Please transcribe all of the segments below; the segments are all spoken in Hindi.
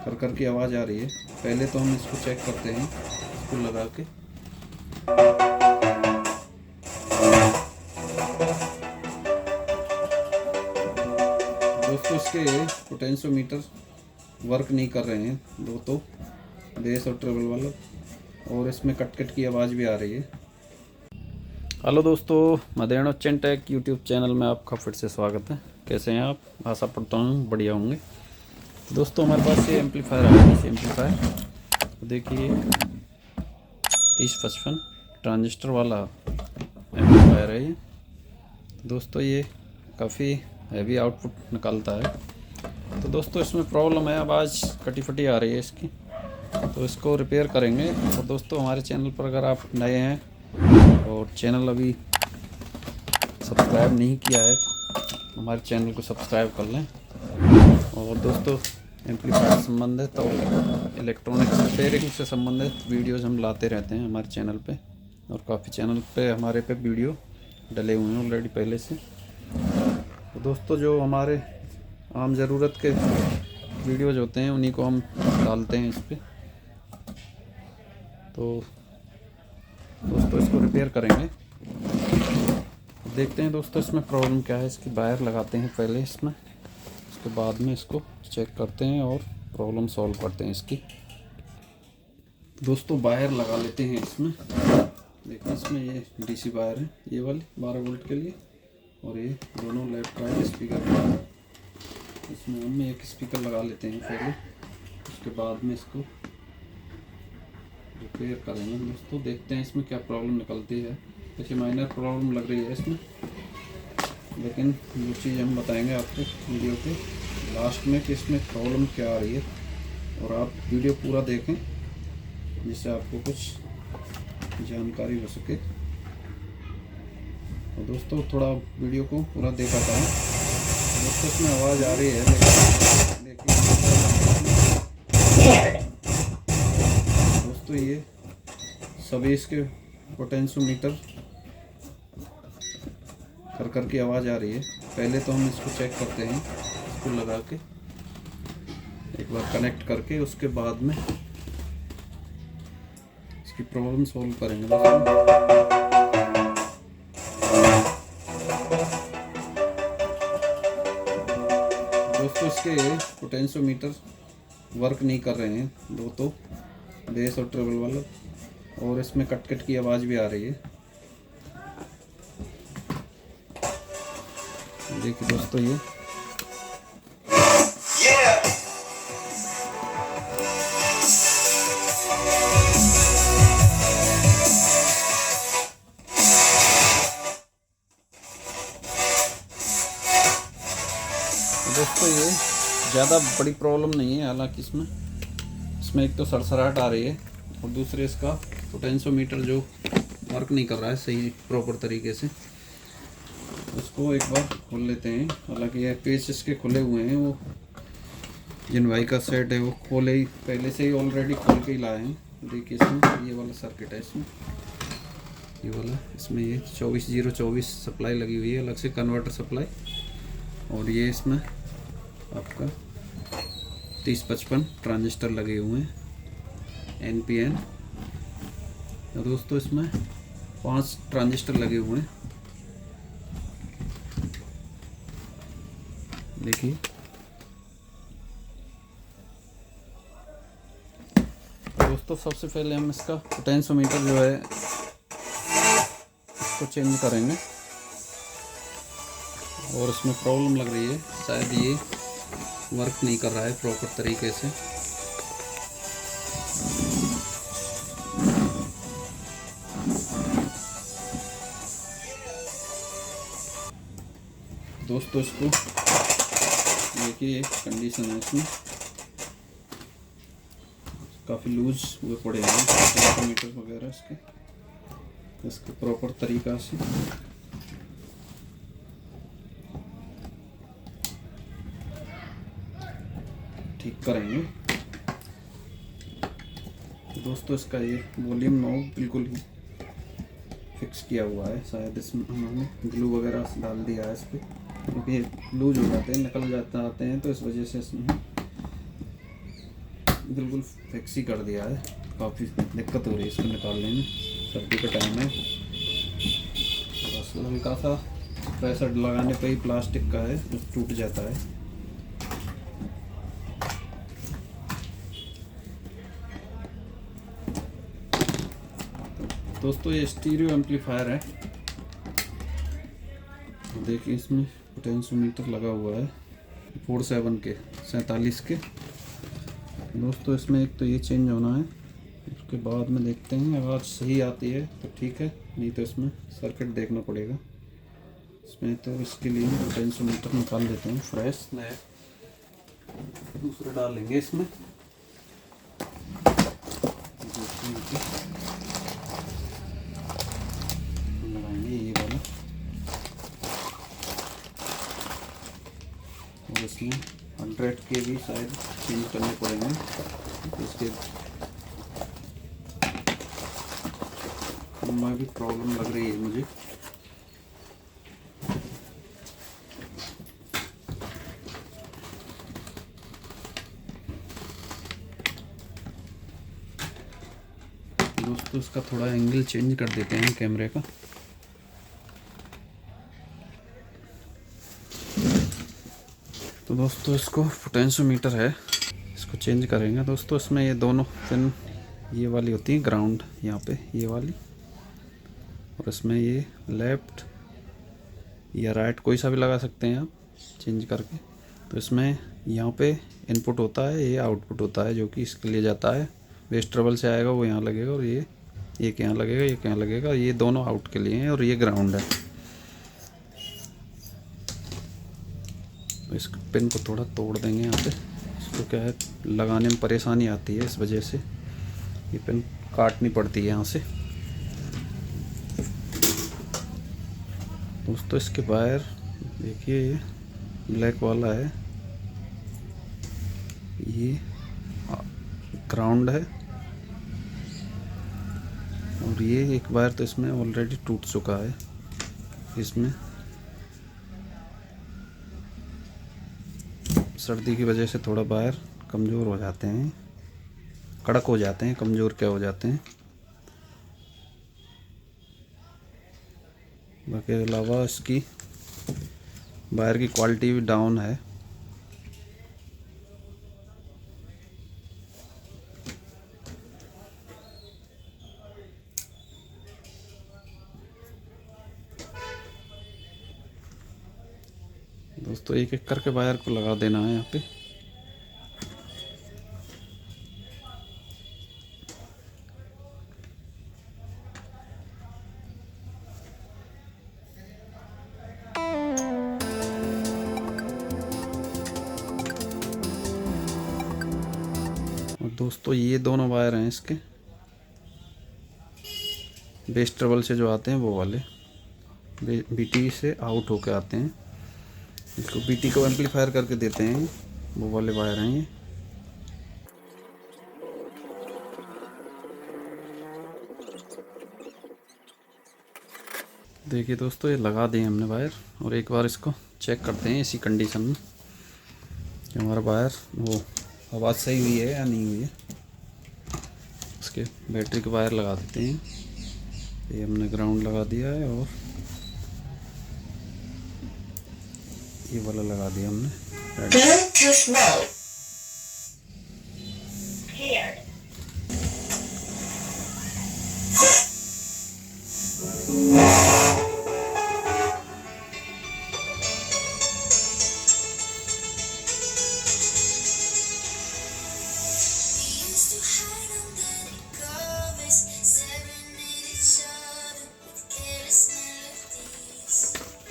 कर की आवाज़ आ रही है। पहले तो हम इसको चेक करते हैं, इसको लगा के। दोस्तों इसके पोटेंशियोमीटर वर्क नहीं कर रहे हैं, दो तो बेस और ट्रेबल वाला, और इसमें कट की आवाज़ भी आ रही है। हेलो दोस्तों, मदेन चैन टेक यूट्यूब चैनल में आपका फिर से स्वागत है। कैसे हैं आप? आशा पड़ता हूँ बढ़िया होंगे। तो दोस्तों हमारे पास ये एम्पलीफायर है, इस एम्पलीफायर तो देखिए 3055 ट्रांजिस्टर वाला एम्पलीफायर है ये। दोस्तों ये काफ़ी हैवी आउटपुट निकालता है। तो दोस्तों इसमें प्रॉब्लम है, आवाज़ कटी फटी आ रही है इसकी, तो इसको रिपेयर करेंगे। और दोस्तों हमारे चैनल पर अगर आप नए हैं और चैनल अभी सब्सक्राइब नहीं किया है तो हमारे चैनल को सब्सक्राइब कर लें। और दोस्तों एम्पलीफायर संबंधित और इलेक्ट्रॉनिक्स रिपेयरिंग से संबंधित वीडियोज़ हम लाते रहते हैं हमारे चैनल पे, और काफ़ी चैनल पे हमारे पे वीडियो डले हुए हैं ऑलरेडी पहले से। तो दोस्तों जो हमारे आम ज़रूरत के वीडियोज़ होते हैं उन्हीं को हम डालते हैं इस पर। तो दोस्तों इसको रिपेयर करेंगे, देखते हैं दोस्तों इसमें प्रॉब्लम क्या है। इसकी वायर लगाते हैं पहले इसमें, उसके बाद में इसको चेक करते हैं और प्रॉब्लम सॉल्व करते हैं इसकी। दोस्तों वायर लगा लेते हैं इसमें। देखिए इसमें ये डीसी वायर है, ये वाली 12 वोल्ट के लिए, और ये दोनों लेफ्ट राइट स्पीकर। इसमें हम एक स्पीकर लगा लेते हैं पहले, उसके बाद में इसको रिपेयर करेंगे। दोस्तों देखते हैं इसमें क्या प्रॉब्लम निकलती है। देखिए माइनर प्रॉब्लम लग रही है इसमें, लेकिन वो चीज़ हम बताएंगे आपको वीडियो के लास्ट में कि इसमें प्रॉब्लम क्या आ रही है, और आप वीडियो पूरा देखें जिससे आपको कुछ जानकारी हो सके। और दोस्तों थोड़ा वीडियो को पूरा देखा था दोस्तों, इसमें आवाज़ आ रही है, देखिए दोस्तों ये सभी इसके पोटेंशियोमीटर कर की आवाज़ आ रही है। पहले तो हम इसको चेक करते हैं, इसको लगा के एक बार कनेक्ट करके, उसके बाद में इसकी प्रॉब्लम सॉल्व करेंगे दोस्तों इसके पोटेंशियोमीटर वर्क नहीं कर रहे हैं, दो तो बेस और ट्रेबल वाला, और इसमें कट की आवाज़ भी आ रही है। देखिए दोस्तों ये दोस्तों ये ज़्यादा बड़ी प्रॉब्लम नहीं है, हालांकि इसमें एक तो सरसराहट आ रही है, और दूसरे इसका पोटेंशियोमीटर जो वर्क नहीं कर रहा है सही प्रॉपर तरीके से। उसको एक बार खोल लेते हैं। हालांकि ये पेच इसके खुले हुए हैं, वो जिन भाई का सेट है वो खोले ही पहले से ही ऑलरेडी खोल के ही लाए हैं। देखिए इसमें ये वाला सर्किट है, इसमें ये वाला, इसमें ये 24024 सप्लाई लगी हुई है, अलग से कन्वर्टर सप्लाई। और ये इसमें आपका 3055 ट्रांजिस्टर लगे हुए हैं NPN। तो दोस्तों इसमें 5 ट्रांजिस्टर लगे हुए हैं, देखिए। दोस्तों सबसे पहले हम इसका पोटेंशियोमीटर जो है इसको चेंज करेंगे, और इसमें प्रॉब्लम लग रही है, शायद ये वर्क नहीं कर रहा है प्रॉपर तरीके से। दोस्तों इसको देखिए एक कंडीशन है, इसमें काफ़ी लूज हुए पड़े हैं पोटेंशियोमीटर वगैरह इसके प्रॉपर तरीक़ा से ठीक करेंगे। दोस्तों इसका ये वॉल्यूम नॉब बिल्कुल ही फिक्स किया हुआ है, शायद इसमें उन्होंने ग्लू वगैरह डाल दिया है इस पर, क्योंकि लूज हो जाते हैं, निकल जाते आते हैं, तो इस वजह से इसमें बिल्कुल फिक्स ही कर दिया है। काफ़ी दिक्कत हो रही है इसको निकालने में, सर्दी का टाइम है। बस हल्का सा प्रेशर लगाने पे ही प्लास्टिक का है तो टूट जाता है। दोस्तों ये स्टीरियो एम्पलीफायर है, देखिए इसमें पोटेंशियोमीटर लगा हुआ है 47 के 47 के। दोस्तों इसमें एक तो ये चेंज होना है, उसके बाद में देखते हैं आवाज़ सही आती है तो ठीक है, नहीं तो इसमें सर्किट देखना पड़ेगा इसमें। तो इसके लिए पोटेंशियोमीटर निकाल देते हैं फ्रेश नया, दूसरा डालेंगे इसमें। लगाएंगे ये वाला और इसमें 100 के भी शायद चेंज करने पड़ेंगे इसके में भी प्रॉब्लम लग रही है मुझे। दोस्तों इसका थोड़ा एंगल चेंज कर देते हैं कैमरे का। तो दोस्तों इसको पोटेंशियोमीटर है, इसको चेंज करेंगे। दोस्तों इसमें ये दोनों पिन ये वाली होती है ग्राउंड यहाँ पे ये वाली, और इसमें ये लेफ्ट या राइट कोई सा भी लगा सकते हैं आप चेंज करके। तो इसमें यहाँ पे इनपुट होता है, ये आउटपुट होता है जो कि इसके लिए जाता है। बेस ट्रबल से आएगा वो यहाँ लगेगा और ये एक यहाँ लगेगा, एक यहाँ लगेगा। ये दोनों आउट के लिए हैं और ये ग्राउंड है। तो इस पिन को थोड़ा तोड़ देंगे यहाँ पे, इसको क्या है लगाने में परेशानी आती है, इस वजह से ये पिन काटनी पड़ती है यहाँ से। दोस्तों इसके वायर देखिए ये ब्लैक वाला है, ये ग्राउंड है और ये एक वायर तो इसमें ऑलरेडी टूट चुका है। इसमें सर्दी की वजह से थोड़ा वायर कमज़ोर हो जाते हैं, कड़क हो जाते हैं, कमज़ोर क्या हो जाते हैं। बाकी अलावा इसकी वायर की क्वालिटी भी डाउन है। दोस्तों एक एक करके वायर को लगा देना है यहाँ पे। और दोस्तों ये दोनों वायर हैं इसके बेस ट्रबल से जो आते हैं वो वाले, बीटी से आउट होके आते हैं। इसको बीटी को एम्पलीफायर करके देते हैं, वो वाले वायर हैं ये। देखिए दोस्तों ये लगा दिए हमने वायर, और एक बार इसको चेक करते हैं इसी कंडीशन में कि हमारा वायर वो आवाज़ सही हुई है या नहीं हुई है। इसके बैटरी के वायर लगा देते हैं, ये हमने ग्राउंड लगा दिया है और ये वाला लगा दिया हमने।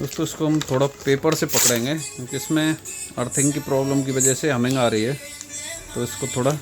दोस्तों इसको हम थोड़ा पेपर से पकड़ेंगे क्योंकि इसमें अर्थिंग की प्रॉब्लम की वजह से हमिंग आ रही है, तो इसको थोड़ा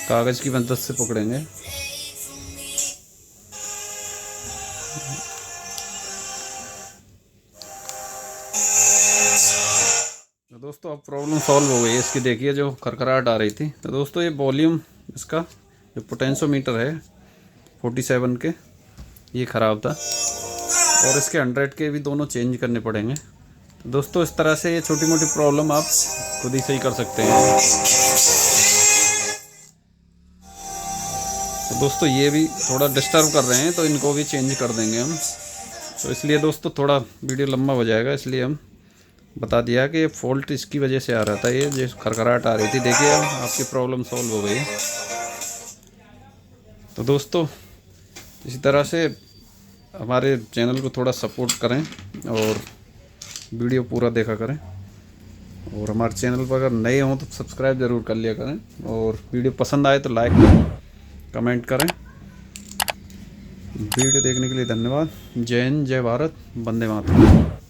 कागज़ की मदद से पकड़ेंगे। तो दोस्तों अब प्रॉब्लम सॉल्व हो गई है इसकी, देखिए जो खरखराहट आ रही थी। तो दोस्तों ये वॉल्यूम इसका जो पोटेंशियोमीटर है 47 के ये ख़राब था, और इसके 100 के भी दोनों चेंज करने पड़ेंगे। तो दोस्तों इस तरह से ये छोटी मोटी प्रॉब्लम आप खुद ही सही कर सकते हैं। तो दोस्तों ये भी थोड़ा डिस्टर्ब कर रहे हैं, तो इनको भी चेंज कर देंगे हम। तो इसलिए दोस्तों थोड़ा वीडियो लंबा हो जाएगा, इसलिए हम बता दिया कि ये फॉल्ट इसकी वजह से आ रहा था, ये जो खरखराहट आ रही थी। देखिए अब आपकी प्रॉब्लम सॉल्व हो गई। तो दोस्तों इसी तरह से हमारे चैनल को थोड़ा सपोर्ट करें और वीडियो पूरा देखा करें। और हमारे चैनल पर अगर नए हों तो सब्सक्राइब ज़रूर कर लिया करें, और वीडियो पसंद आए तो लाइक करें, कमेंट करें। वीडियो देखने के लिए धन्यवाद। जय हिंद, जय भारत, वंदे मातरम।